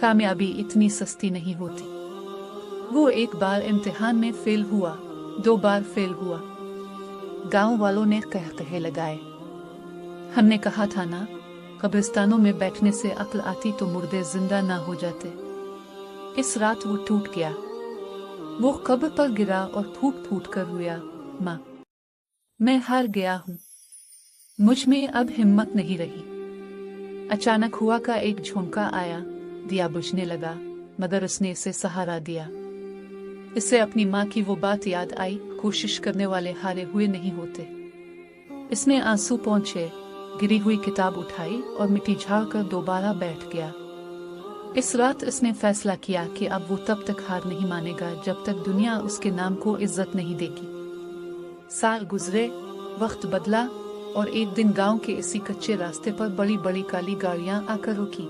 कामयाबी इतनी सस्ती नहीं होती। वो एक बार इम्तिहान में फेल हुआ, 2 बार फेल हुआ। गांव वालों ने कहकहे लगाए। हमने कहा था ना, कब्रिस्तानों में बैठने से अक्ल आती तो मुर्दे जिंदा ना हो जाते। इस रात वो टूट गया। वो कब्र पर गिरा और फूट फूट कर रोया, माँ, मैं हार गया हूँ, मुझ में अब हिम्मत नहीं रही। अचानक हुआ का एक झोंका आया, दिया बुझने लगा, मगर उसने इसे सहारा दिया। इसे अपनी माँ की वो बात याद आई, कोशिश करने वाले हारे हुए नहीं होते। इसमें आंसू पहुंचे, गिरी हुई किताब उठाई और मिट्टी झाड़कर दोबारा बैठ गया। इस रात इसने फैसला किया कि अब वो तब तक हार नहीं मानेगा जब तक दुनिया उसके नाम को इज्जत नहीं देगी। साल गुजरे, वक्त बदला और एक दिन गांव के इसी कच्चे रास्ते पर बड़ी बड़ी काली गाड़ियां आकर रुकी।